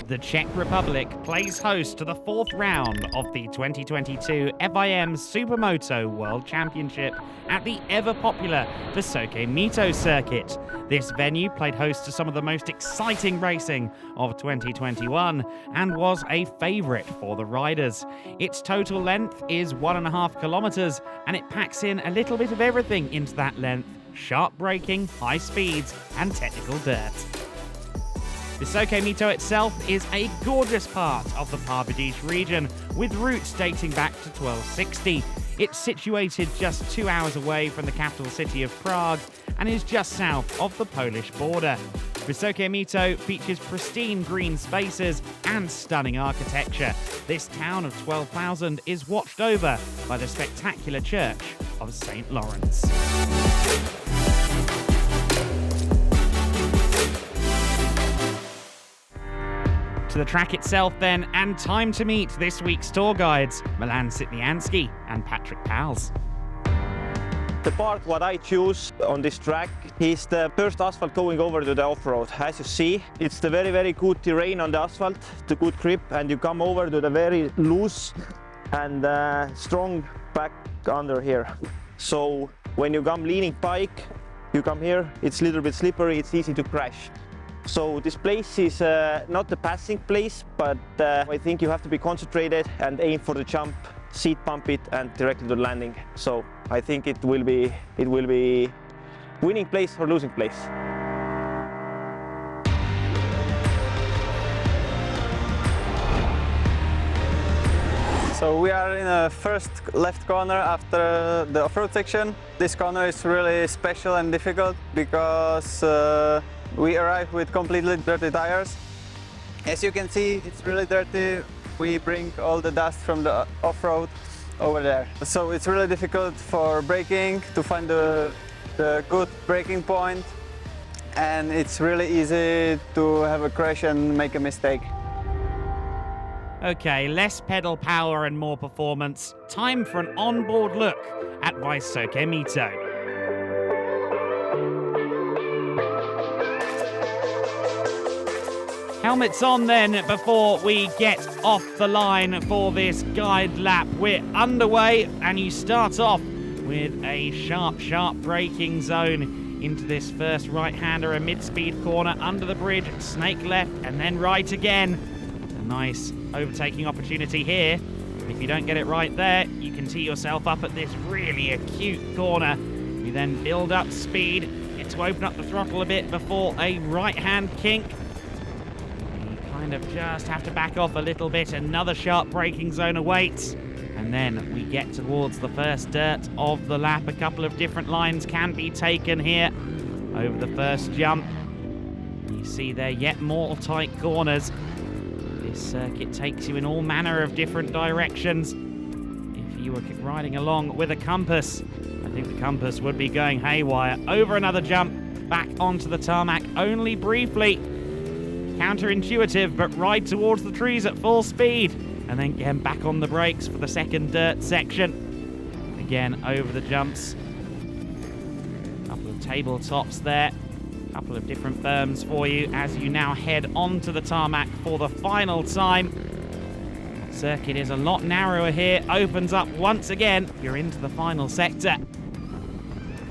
The Czech Republic plays host to the fourth round of the 2022 FIM Supermoto World Championship at the ever-popular S1GP circuit. This venue played host to some of the most exciting racing of 2021 and was a favourite for the riders. Its total length is 1.5 kilometres and it packs in a little bit of everything into that length: sharp braking, high speeds and technical dirt. The S1GP itself is a gorgeous part of the Pardubice region, with roots dating back to 1260. It's situated just 2 hours away from the capital city of Prague and is just south of the Polish border. The S1GP features pristine green spaces and stunning architecture. This town of 12,000 is watched over by the spectacular church of St. Lawrence. To the track itself then, and time to meet this week's tour guides, Milan Sitniansky and Patrick Pals. The part what I choose on this track is the first asphalt going over to the off-road. As you see, it's the very good terrain on the asphalt, the good grip, and you come over to the very loose and strong back under here. So when you come leaning bike, you come here, it's a little bit slippery, it's easy to crash. So this place is not the passing place, but I think you have to be concentrated and aim for the jump, seat pump it and directly to the landing. So I think it will be winning place or losing place. So we are in the first left corner after the off-road section. This corner is really special and difficult because we arrive with completely dirty tires. As you can see, it's really dirty. We bring all the dust from the off-road over there. So it's really difficult for braking, to find the good braking point, and it's really easy to have a crash and make a mistake. Okay, less pedal power and more performance. Time for an onboard look at S1GP. Helmets on then before we get off the line for this guide lap. We're underway and you start off with a sharp braking zone into this first right-hander, a mid-speed corner under the bridge, snake left and then right again. A nice overtaking opportunity here. If you don't get it right there, you can tee yourself up at this really acute corner. You then build up speed, get to open up the throttle a bit before a right-hand kink. Kind of just have to back off a little bit. Another sharp braking zone awaits, and then we get towards the first dirt of the lap. A couple of different lines can be taken here over the first jump. You see there yet more tight corners. This circuit takes you in all manner of different directions. If you were riding along with a compass, I think the compass would be going haywire. Over another jump, back onto the tarmac only briefly. Counterintuitive, but ride towards the trees at full speed, and then again back on the brakes for the second dirt section. Again over the jumps. Couple of tabletops there. Couple of different berms for you as you now head onto the tarmac for the final time. Circuit is a lot narrower here. Opens up once again. You're into the final sector.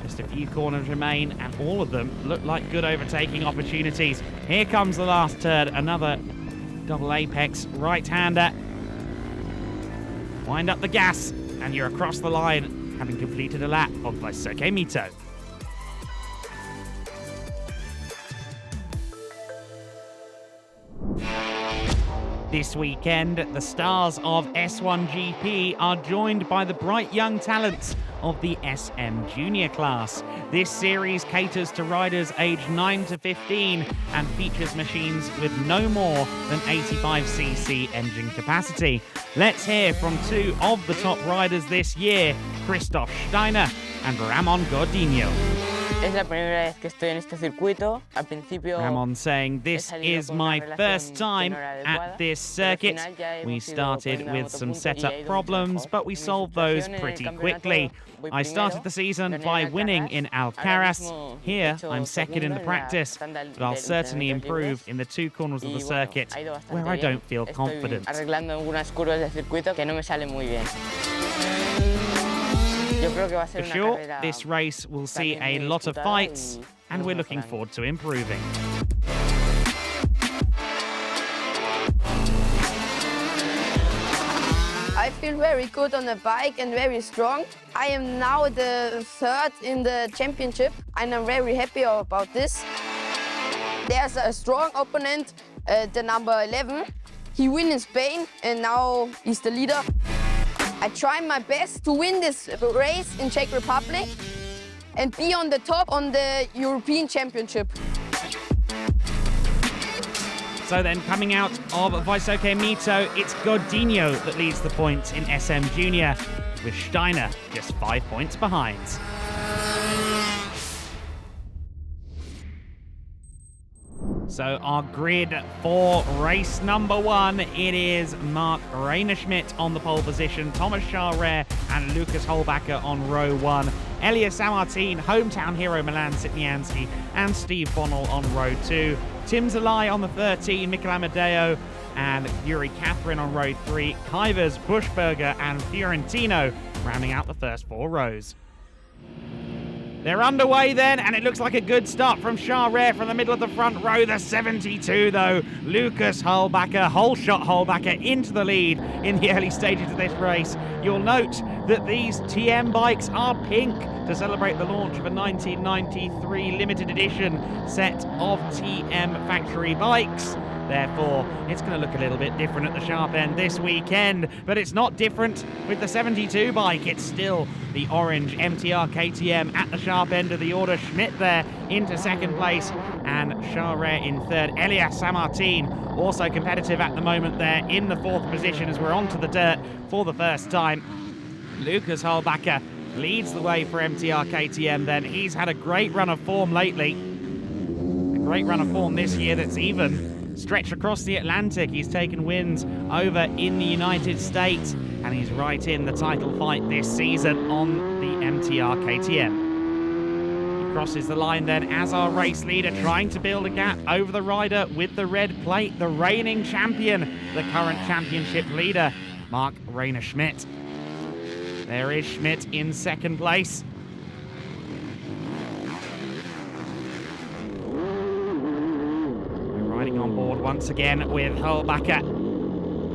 Just a few corners remain, and all of them look like good overtaking opportunities. Here comes the last turn, another double apex right-hander. Wind up the gas, and you're across the line, having completed a lap of S1GP. This weekend, the stars of S1GP are joined by the bright young talents of the SM Junior class. This series caters to riders aged 9 to 15 and features machines with no more than 85cc engine capacity. Let's hear from two of the top riders this year, Christoph Steiner and Ramon Gordinho. Es la primera vez que estoy en este circuito. Al principio, Ramon saying this is my first time at this circuit. We started with some setup problems, but we solved those pretty quickly. I started the season by winning in Alcaraz. Here, I'm second in the practice, but I'll certainly improve in the two corners of the circuit where I don't feel confident. Arreglando algunas curvas del circuito que no me salen muy bien. For sure, this race will see a lot of fights, and we're looking forward to improving. I feel very good on the bike and very strong. I am now the third in the championship, and I'm very happy about this. There's a strong opponent, the number 11. He won in Spain, and now he's the leader. I try my best to win this race in Czech Republic and be on the top on the European Championship. So then, coming out of Vysoké Mýto, it's Godinho that leads the points in SM Junior, with Steiner just 5 points behind. So our grid for race number 1, it is Mark Reinschmidt on the pole position, Thomas Charret and Lucas Holbacher on row 1, Elias Samartin, hometown hero Milan Sitnianski, and Steve Bonnell on row 2, Tim Zalai on the 13, Mikel Amadeo and Yuri Catherine on row 3, Kivers, Buschberger and Fiorentino rounding out the first 4 rows. They're underway then, and it looks like a good start from Charret from the middle of the front row. The 72, though. Lucas Holbacher, whole shot Holbacher into the lead in the early stages of this race. You'll note that these TM bikes are pink to celebrate the launch of a 1993 limited edition set of TM factory bikes. Therefore, it's going to look a little bit different at the sharp end this weekend, but it's not different with the 72 bike. It's still the orange MTR KTM at the sharp end of the order. Schmidt there into second place and Charret in third. Elias Samartin also competitive at the moment there in the 4th position as we're onto the dirt for the first time. Lucas Holbacher leads the way for MTR KTM then. He's had a great run of form lately. A great run of form this year that's even stretched across the Atlantic. He's taken wins over in the United States, and he's right in the title fight this season on the MTR KTM. He crosses the line then as our race leader, trying to build a gap over the rider with the red plate, the reigning champion, the current championship leader, Mark Reinschmidt. There is Schmidt in second place. Riding on board once again with Holbacher.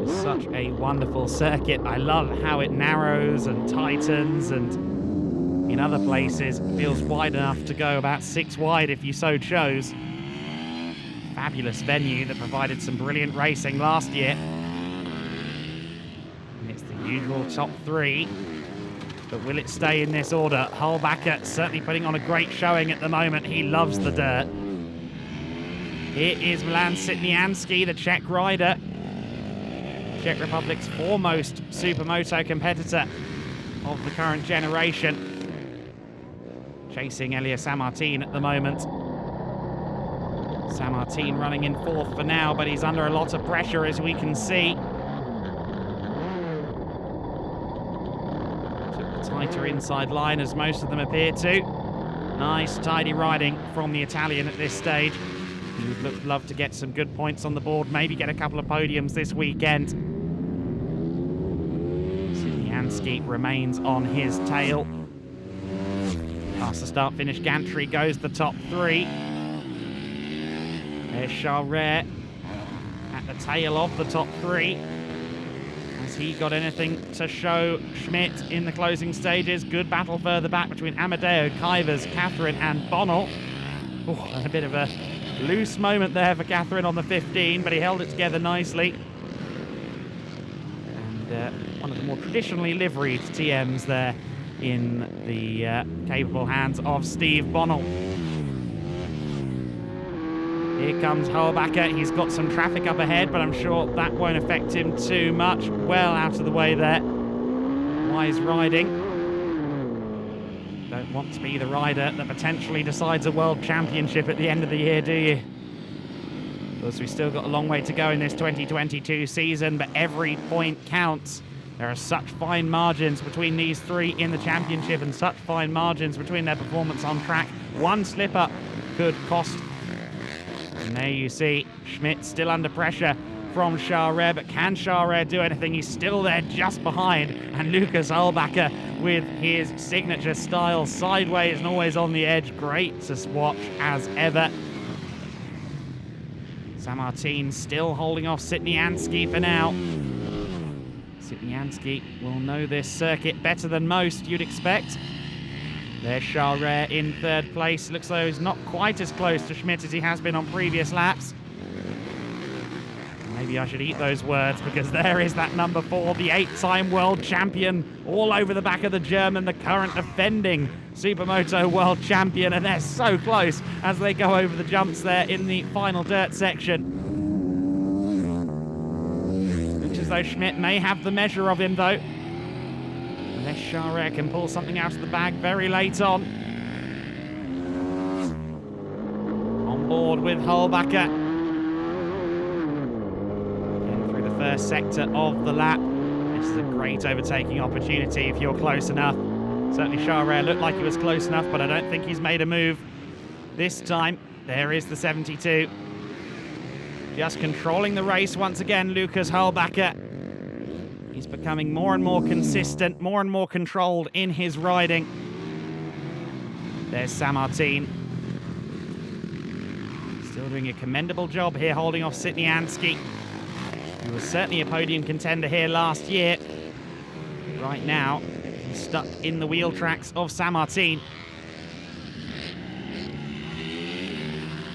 It's such a wonderful circuit. I love how it narrows and tightens, and in other places feels wide enough to go about 6 wide if you so chose. Fabulous venue that provided some brilliant racing last year. And it's the usual top 3. But will it stay in this order? Holbacher certainly putting on a great showing at the moment. He loves the dirt. Here is Milan Sitnianski, the Czech rider. Czech Republic's foremost supermoto competitor of the current generation. Chasing Elias Samartin at the moment. Samartin running in 4th for now, but he's under a lot of pressure as we can see. Took the tighter inside line as most of them appear to. Nice, tidy riding from the Italian at this stage. He would love to get some good points on the board, maybe get a couple of podiums this weekend. Sitnianski remains on his tail. Past the start-finish gantry goes the top 3. There's Charret at the tail of the top 3. Has he got anything to show Schmidt in the closing stages? Good battle further back between Amadeo, Kivers, Catherine and Bonnell. Oh, a bit of a loose moment there for Catherine on the 15, but he held it together nicely. And one of the more traditionally liveried TMs there in the capable hands of Steve Bonnell. Here comes Holbacher. He's got some traffic up ahead, but I'm sure that won't affect him too much. Well out of the way there. Wise riding. Don't want to be the rider that potentially decides a world championship at the end of the year, do you? Because we've still got a long way to go in this 2022 season, but every point counts. There are such fine margins between these three in the championship and such fine margins between their performance on track. One slip-up could cost. And there you see Schmidt still under pressure from Charret, but can Charret do anything? He's still there just behind. And Lucas Hölbacher with his signature style, sideways and always on the edge. Great to watch as ever. Sammartin still holding off Sitnianski for now. Sitnianski will know this circuit better than most, you'd expect. There's Charret in third place. Looks though he's not quite as close to Schmidt as he has been on previous laps. Maybe I should eat those words, because there is that number 4, the 8-time world champion, all over the back of the German, the current defending Supermoto world champion, and they're so close as they go over the jumps there in the final dirt section. Looks as though Schmidt may have the measure of him though. Unless Charret can pull something out of the bag very late on. On board with Hölbacher. First sector of the lap. This is a great overtaking opportunity if you're close enough. Certainly Charret looked like he was close enough, but I don't think he's made a move this time. There is the 72. Just controlling the race once again, Lucas Hölbacher. He's becoming more and more consistent, more and more controlled in his riding. There's Sammartin. Still doing a commendable job here, holding off Sitnianski. He was certainly a podium contender here last year. Right now, he's stuck in the wheel tracks of Sammartin.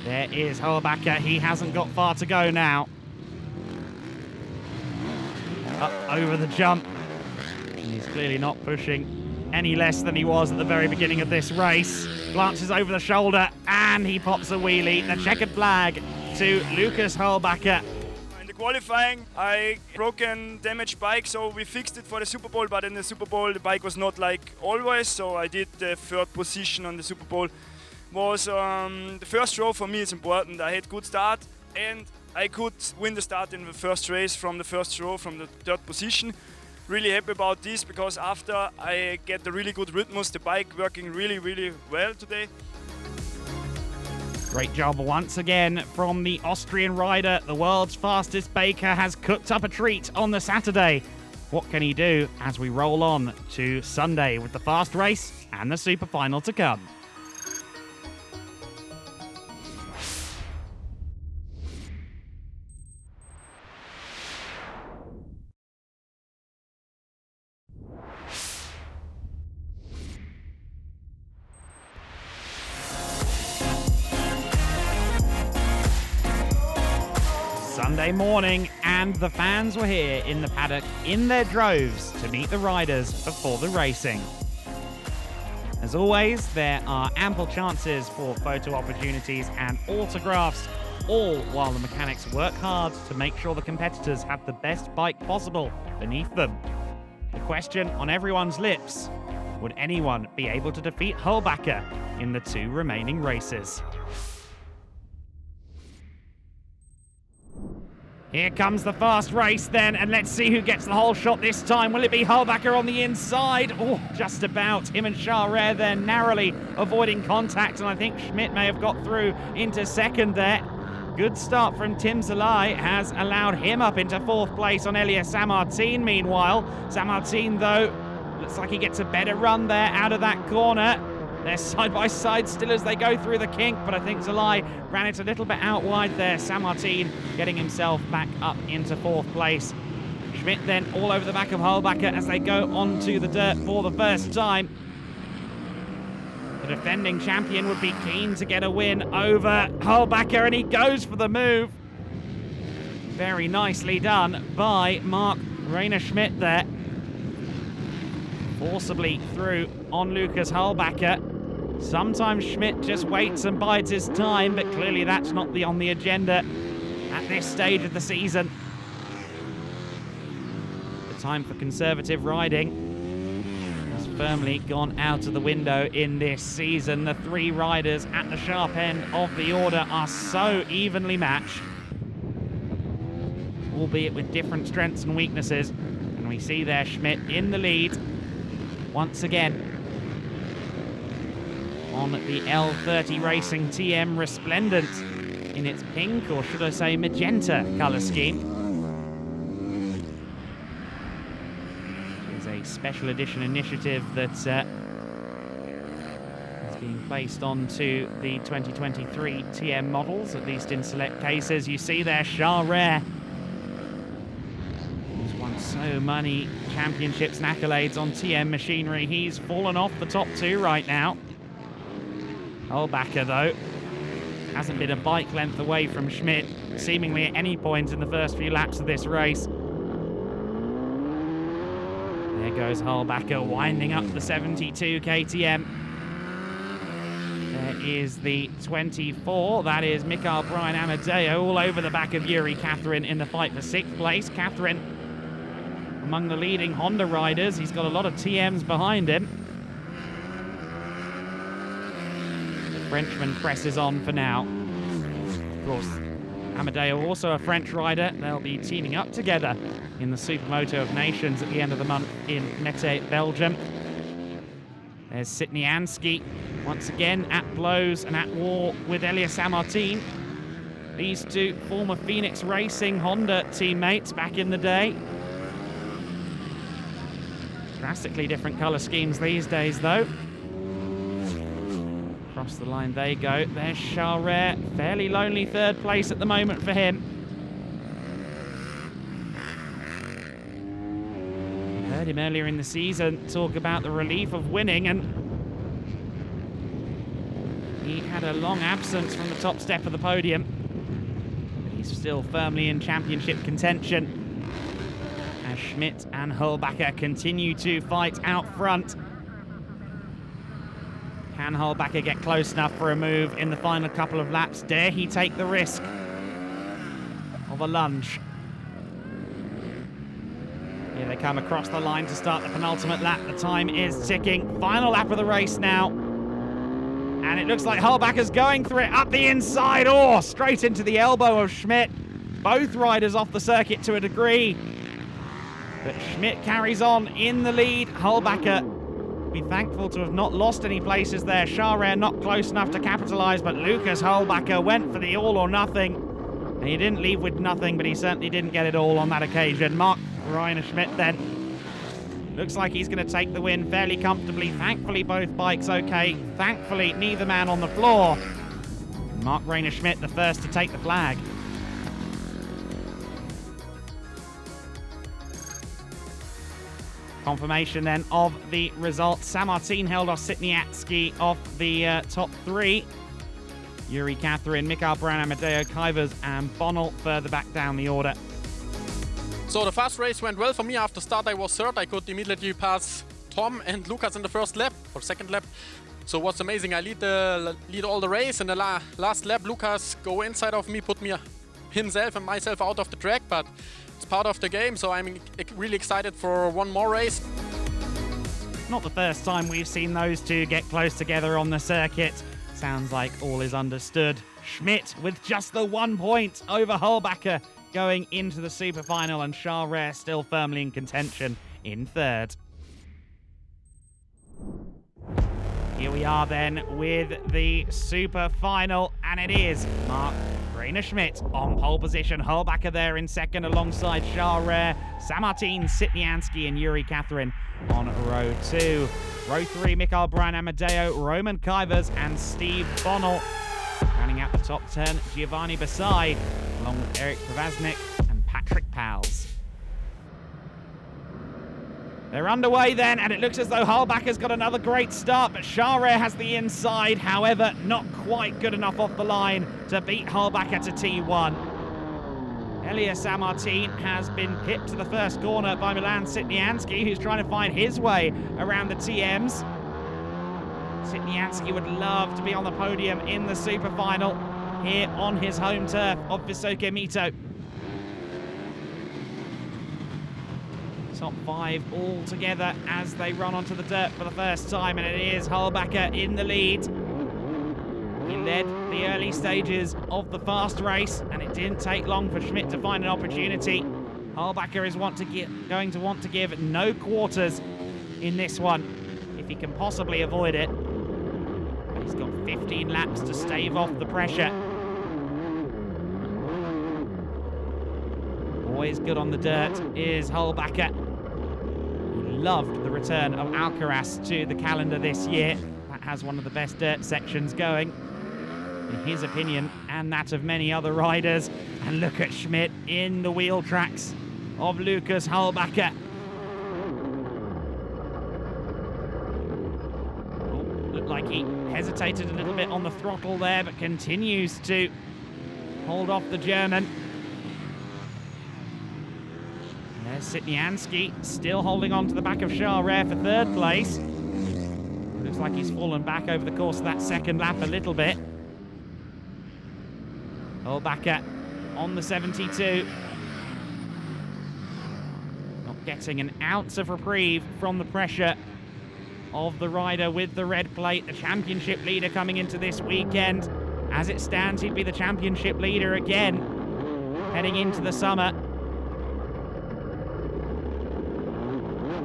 There is Hölbacher. He hasn't got far to go now. Up over the jump. And he's clearly not pushing any less than he was at the very beginning of this race. Glances over the shoulder and he pops a wheelie. The checkered flag to Lucas Hölbacher. Qualifying, I broken damaged bike, so we fixed it for the Super Bowl, but in the Super Bowl the bike was not like always, so I did the third position on the Super Bowl. Was the first row for me is important. I had good start and I could win the start in the first race from the first row, from the third position. Really happy about this, because after I get the really good rhythms, the bike working really well today. Great job once again from the Austrian rider. The world's fastest baker has cooked up a treat on the Saturday. What can he do as we roll on to Sunday with the fast race and the super final to come? Sunday morning, and the fans were here in the paddock in their droves to meet the riders before the racing. As always, there are ample chances for photo opportunities and autographs, all while the mechanics work hard to make sure the competitors have the best bike possible beneath them. The question on everyone's lips: would anyone be able to defeat Hölbacher in the 2 remaining races? Here comes the fast race then, and let's see who gets the whole shot this time. Will it be Hölbacher on the inside? Oh, just about. Him and Charret there narrowly avoiding contact, and I think Schmidt may have got through into second there. Good start from Tim Zalai has allowed him up into 4th place on Elias Sammartin meanwhile. Sammartin, though, looks like he gets a better run there out of that corner. They're side by side still as they go through the kink, but I think Zalai ran it a little bit out wide there. Sammartin getting himself back up into 4th place. Schmidt then all over the back of Hölbacher as they go onto the dirt for the first time. The defending champion would be keen to get a win over Hölbacher, and he goes for the move. Very nicely done by Mark Rainer Schmidt there. Forcibly through on Lucas Hölbacher. Sometimes Schmidt just waits and bides his time, but clearly that's not on the agenda at this stage of the season. The time for conservative riding. As firmly gone out of the window in this season. The three riders at the sharp end of the order are so evenly matched, albeit with different strengths and weaknesses. And we see there Schmidt in the lead once again on the L30 Racing TM Resplendent in its pink, or should I say magenta, colour scheme. It's a special edition initiative that is being placed onto the 2023 TM models, at least in select cases. You see there Charret, who's won so many championships and accolades on TM machinery. He's fallen off the top two right now. Holbacher, though, hasn't been a bike length away from Schmidt, seemingly at any point in the first few laps of this race. There goes Holbacher winding up the 72 KTM. There is the 24. That is Mikael Brian Amadeo all over the back of Yuri Catherine in the fight for 6th place. Catherine among the leading Honda riders. He's got a lot of TMs behind him. Frenchman presses on for now. Of course, Amadeo also a French rider. They'll be teaming up together in the Supermoto of Nations at the end of the month in Mette, Belgium. There's Sitnianski once again at blows and at war with Elia Sammartin. These two former Phoenix Racing Honda teammates back in the day. Drastically different colour schemes these days, though. Across the line they go. There's Charret, fairly lonely 3rd place at the moment for him. We heard him earlier in the season talk about the relief of winning, and he had a long absence from the top step of the podium. But he's still firmly in championship contention as Schmidt and Holbacher continue to fight out front. Can Holbacher get close enough for a move in the final couple of laps? Dare he take the risk of a lunge? Here they come across the line to start the penultimate lap. The time is ticking. Final lap of the race now. And it looks like Holbacher's going for it up the inside, or straight into the elbow of Schmidt. Both riders off the circuit to a degree. But Schmidt carries on in the lead. Holbacher, be thankful to have not lost any places there. Charret not close enough to capitalise, but Lucas Holbacher went for the all or nothing. And he didn't leave with nothing, but he certainly didn't get it all on that occasion. Mark Reiner Schmidt then looks like he's going to take the win fairly comfortably. Thankfully, both bikes okay. Thankfully, neither man on the floor. Mark Reiner Schmidt, the first to take the flag. Confirmation then of the result. Sammartin held off Sitnianski off the top 3. Yuri Catherine, Mikael Brown, Amadeo Kuyvers and Bonnell further back down the order. So the first race went well for me. After start I was 3rd. I could immediately pass Tom and Lucas in the first lap, or second lap. So it was amazing. I lead all the race. In the last lap, Lucas go inside of me, put me himself and myself out of the track, but it's part of the game, so I'm really excited for one more race. Not the first time we've seen those two get close together on the circuit. Sounds like all is understood. Schmidt with just the 1 point over Holbacher going into the super final, and Charret still firmly in contention in 3rd. Here we are then with the super final, and it is Mark Reiner Schmidt on pole position. Holbacher there in 2nd alongside Charret, Sammartin, Sitnianski and Yuri Catherine on row 2. Row 3, Mikael Brian Amadeo, Roman Kuyvers and Steve Bonnell. Rounding out the top 10, Giovanni Basai, along with Eric Pravasnik and Patrick Pals. They're underway then, and it looks as though Holbacher's got another great start, but Charret has the inside, however, not quite good enough off the line to beat Holbacher to T1. Elia Sammartin has been pipped to the first corner by Milan Sitnianski, who's trying to find his way around the TMs. Sitnianski would love to be on the podium in the super final here on his home turf of Vysoké Mýto. Top 5 all together as they run onto the dirt for the first time, and it is Hallbacher in the lead. He led the early stages of the fast race, and it didn't take long for Schmidt to find an opportunity. Hallbacher is going to want to give no quarters in this one, if he can possibly avoid it. But he's got 15 laps to stave off the pressure. Always good on the dirt is Hallbacher. He loved the return of Alcaraz to the calendar this year. That has one of the best dirt sections going, in his opinion, and that of many other riders. And look at Schmidt in the wheel tracks of Lukas Hallbacher. Looked like he hesitated a little bit on the throttle there, but continues to hold off the German. There's Sitnianski still holding on to the back of Charret for third place. Looks like he's fallen back over the course of that second lap a little bit. Hallbacher on the 72. Not getting an ounce of reprieve from the pressure of the rider with the red plate, the championship leader coming into this weekend. As it stands, he'd be the championship leader again, heading into the summer.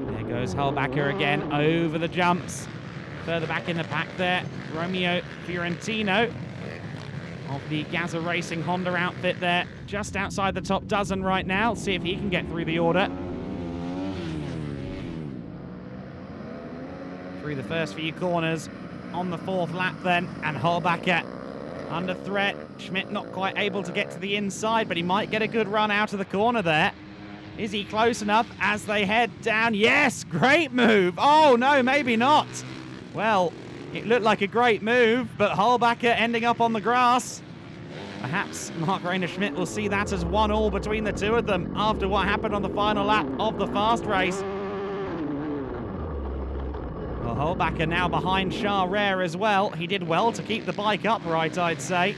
There goes Hallbacher again over the jumps. Further back in the pack there, Romeo Fiorentino of the Gaza Racing Honda outfit there, just outside the top dozen right now. See if he can get through the order. Through the first few corners on the fourth lap then, and Hallbacher under threat. Schmidt not quite able to get to the inside, but he might get a good run out of the corner there. Is he close enough as they head down? Yes, great move. Oh no, maybe not. Well, it looked like a great move, but Hallbacher ending up on the grass. Perhaps Marc-Reiner Schmidt will see that as 1-1 between the two of them after what happened on the final lap of the fast race. Well, Hallbacher now behind Charret as well. He did well to keep the bike upright, I'd say.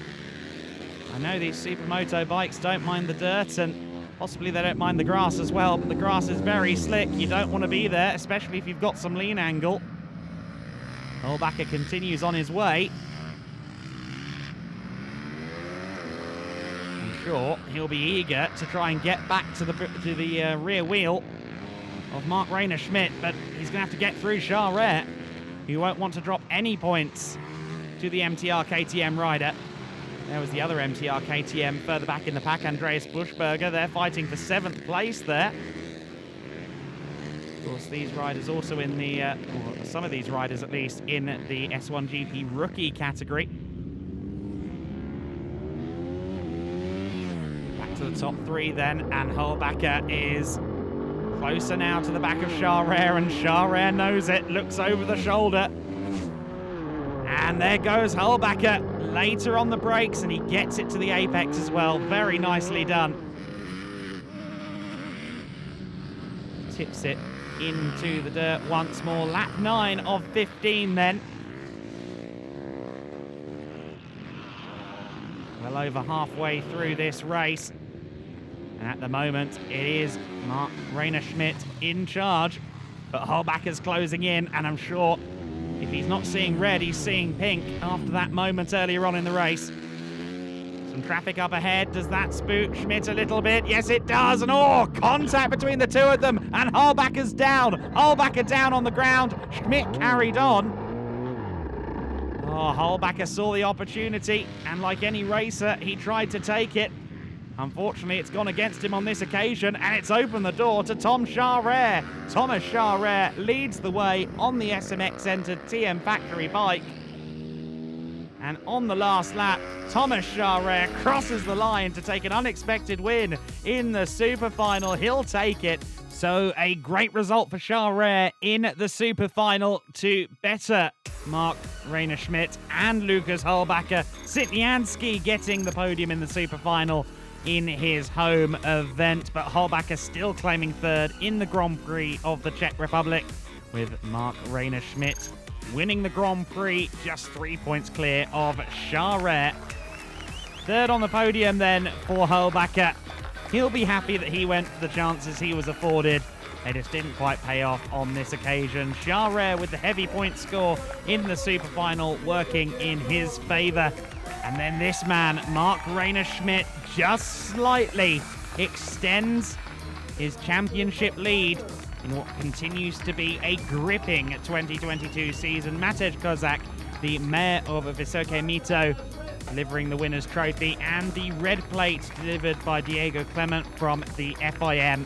I know these Supermoto bikes don't mind the dirt, and possibly they don't mind the grass as well, but the grass is very slick. You don't want to be there, especially if you've got some lean angle. Hallbacher continues on his way. I'm sure he'll be eager to try and get back to the rear wheel of Marc-Reiner Schmidt, but he's going to have to get through Charret, who won't want to drop any points to the MTR KTM rider. There was the other MTR KTM further back in the pack, Andreas Buschberger. They're fighting for 7th place there. Of course, these riders also in the, or some of these riders at least, in the S1GP rookie category. Back to the top 3 then, and Hallbacher is closer now to the back of Charret, and Charret knows it, looks over the shoulder. And there goes Hallbacher later on the brakes, and he gets it to the apex as well. Very nicely done. Tips it into the dirt once more. Lap 9 of 15 then. Well over halfway through this race. And at the moment, it is Marc-Reiner Schmidt in charge. But Hallbacher's closing in, and I'm sure if he's not seeing red, he's seeing pink after that moment earlier on in the race. Some traffic up ahead. Does that spook Schmidt a little bit? Yes, it does. And oh, contact between the two of them. And Hallbacher's down. Hallbacher down on the ground. Schmidt carried on. Oh, Hallbacher saw the opportunity, and like any racer, he tried to take it. Unfortunately, it's gone against him on this occasion, and it's opened the door to Tom Charret. Thomas Charret leads the way on the SMX-entered TM Factory bike. And on the last lap, Thomas Charret crosses the line to take an unexpected win in the Super Final. He'll take it. So a great result for Charret in the Super Final to better Marc-Reiner Schmidt and Lukas Hallbacher. Sitnianski getting the podium in the Super Final in his home event, but Hallbacher still claiming third in the Grand Prix of the Czech Republic, with Marc-Reiner Schmidt winning the Grand Prix just 3 points clear of Charret. Third on the podium then for Hallbacher. He'll be happy that he went for the chances he was afforded. They just didn't quite pay off on this occasion. Charrer with the heavy point score in the super final working in his favour. And then this man, Mark Rayner-Schmidt, just slightly extends his championship lead in what continues to be a gripping 2022 season. Matej Kozak, the mayor of Vysoké Mýto, delivering the winner's trophy, and the red plate delivered by Diego Clement from the FIM.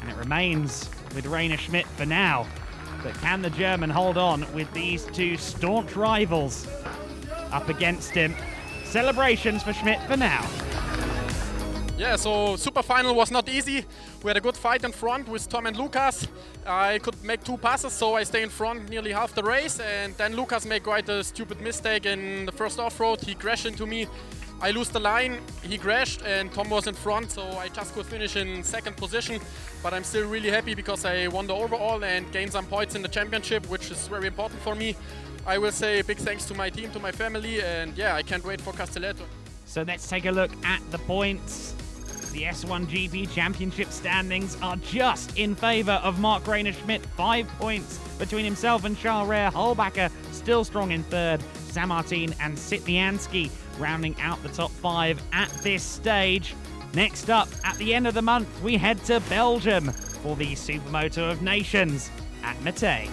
And it remains with Rayner-Schmidt for now. But can the German hold on with these two staunch rivals up against him? Celebrations for Schmidt for now. Yeah, so super final was not easy. We had a good fight in front with Tom and Lucas. I could make 2 passes, so I stay in front nearly half the race, and then Lucas made quite a stupid mistake in the first off-road. He crashed into me. I lose the line, he crashed, and Tom was in front, so I just could finish in 2nd position. But I'm still really happy because I won the overall and gained some points in the championship, which is very important for me. I will say big thanks to my team, to my family, and yeah, I can't wait for Castelletto. So let's take a look at the points. The S1GP Championship standings are just in favour of Mark Rayner-Schmidt. 5 points between himself and Charrer. Holbacher still strong in 3rd. Samartin and Sitniansky rounding out the top 5 at this stage. Next up, at the end of the month, we head to Belgium for the Supermoto of Nations at Mettey.